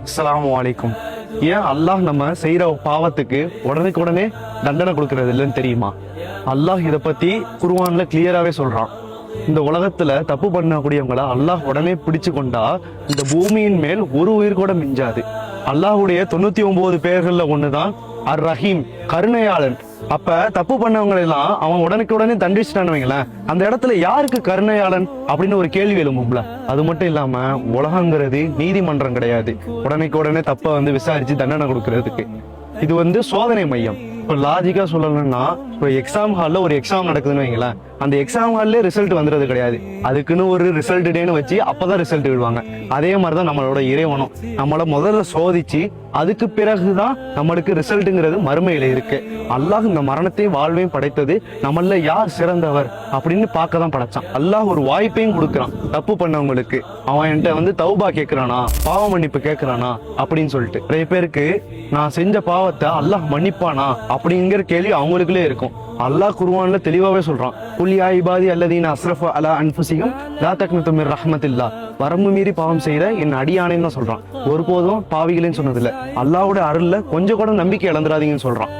அஸ்ஸலாமு அலைக்கும். ஏன் அல்லாஹ் நம்ம செய்யற பாவத்துக்கு உடனே தண்டனை கொடுக்கறது இல்லைன்னு தெரியுமா? அல்லாஹ் இதை பத்தி குர்ஆன்ல கிளியராவே சொல்றான். இந்த உலகத்துல தப்பு பண்ணக்கூடியவங்கள அல்லாஹ் உடனே பிடிச்சு கொண்டா இந்த பூமியின் மேல் ஒரு உயிர் கூட மிஞ்சாது. அல்லாஹுடைய 99 பெயர்கள்ல ஒண்ணுதான் அர் ரஹீம், கருணையாளன். அப்ப தப்பு பண்ணவங்களை எல்லாம் அவன் உடனே தண்டிச்சுட்டான்னு வைங்களேன், அந்த இடத்துல யாருக்கு கருணையாளன் அப்படின்னு ஒரு கேள்வி எழும்பும்ல. அது மட்டும் இல்லாம உலகங்கிறது நீதிமன்றம் கிடையாது. உடனே தப்ப விசாரிச்சு தண்டனை கொடுக்கறதுக்கு. இது சோதனை மையம். இப்ப லாஜிக்கா சொல்லணும்னா, இப்போ எக்ஸாம் ஹால்ல ஒரு எக்ஸாம் நடக்குதுன்னு வைங்களேன், அந்த எக்ஸாம் ஹால்ல ரிசல்ட் வந்துறது கிடையாது. அதுக்குன்னு ஒரு ரிசல்ட் டேன்னு வச்சு அப்பதான் ரிசல்ட் விடுவாங்க. அதே மாதிரிதான் நம்மளோட இறைவனும் நம்மள முதல்ல சோதிச்சு அதுக்கு பிறகுதான் நம்மளுக்கு ரிசல்ட்டுங்கிறது மறுமையில இருக்கு. அல்லாஹ் இந்த மரணத்தையும் வாழ்வையும் படைத்தது நம்மள யார் சிறந்தவர் அப்படின்னு பார்க்க தான் படைச்சான். அல்லாஹ் ஒரு வாய்ப்பையும் கொடுக்குறான் தப்பு பண்ணவங்களுக்கு. அவன் என்கிட்ட தௌபா கேட்கிறானா, பாவ மன்னிப்பு கேட்கிறானா அப்படின்னு சொல்லிட்டு. நிறைய பேருக்கு நான் செஞ்ச பாவத்தை அல்லாஹ் மன்னிப்பானா அப்படிங்கிற கேள்வி அவங்களுக்குள்ளே இருக்கும். அல்லாஹ் குர்ஆன்ல தெளிவாவே சொல்றான், குல் யா இபாதி அல்லதீன அஸ்ரஃபு அலா அன்ஃபுஸிஹிம் லா தக்னது மிர் ரஹ்மத்தில்லாஹ். வரம்பு மீறி பாவம் செய்யற என் அடியானேன்னு தான் சொல்றான். ஒருபோதும் பாவிகளேன்னு சொன்னதில்ல. அல்லாஹ்வோட அருள்ல கொஞ்சம் கூட நம்பிக்கை இழந்துடாதீங்கன்னு சொல்றான்.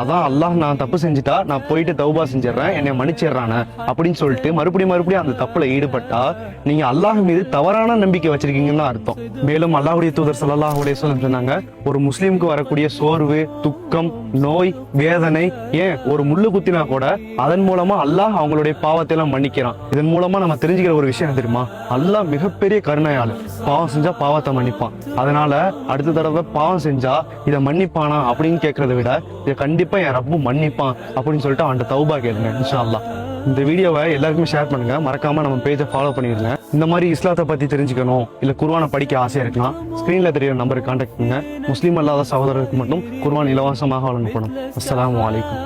அதான் அல்லாஹ் நான் தப்பு செஞ்சுட்டா நான் போயிட்டு தௌபா செஞ்சிடறேன், என்னை மன்னிச்சிடறான அப்படின்னு சொல்லிட்டு மறுபடியும் அந்த தப்புல ஈடுபட்டா நீங்க அல்லாஹ் மீது தவறான நம்பிக்கை வச்சிருக்கீங்கன்னு அர்த்தம். மேலும் அல்லாஹ்வுடைய தூதர் ஸல்லல்லாஹு அலைஹி வஸல்லம் சொன்னாங்க, ஒரு முஸ்லிமுக்கு வரக்கூடிய சோர்வு, துக்கம், நோய், வேதனை, ஏன் ஒரு முள்ளு குத்தினா கூட அதன் மூலமா அல்லாஹ் அவங்களுடைய பாவத்தை எல்லாம் மன்னிக்கிறான். இதன் மூலமா நம்ம தெரிஞ்சுக்கிற ஒரு விஷயம் தெரியுமா? அல்லாஹ் மிகப்பெரிய கருணையாளர். பாவம் செஞ்சா பாவத்தை மன்னிப்பான். அதனால அடுத்த தடவை பாவம் செஞ்சா இதை மன்னிப்பானா அப்படின்னு கேட்கறத விட இதை கண்டிப்பா என் ரப்பு மன்னிப்பான் அப்படின்னு சொல்லிட்டு அவன்கிட்ட தௌபா கேளுங்க இன்ஷா அல்லாஹ். இந்த வீடியோவை எல்லாருக்குமே ஷேர் பண்ணுங்க. மறக்காம நம்ம பேஜை ஃபாலோ பண்ணிருங்க. இந்த மாதிரி இஸ்லாத்தை பத்தி தெரிஞ்சுக்கணும், இல்ல குர்ஆனை படிக்க ஆசையா இருக்கலாம், ஸ்கிரீன்ல தெரியற நம்பருக்கு கான்டாக்ட் பண்ணுங்க. முஸ்லீம் அல்லாத சகோதரருக்கு மட்டும் குர்ஆன் இலவசமாக வழங்கப்படும். அஸ்ஸலாமு அலைக்கும்.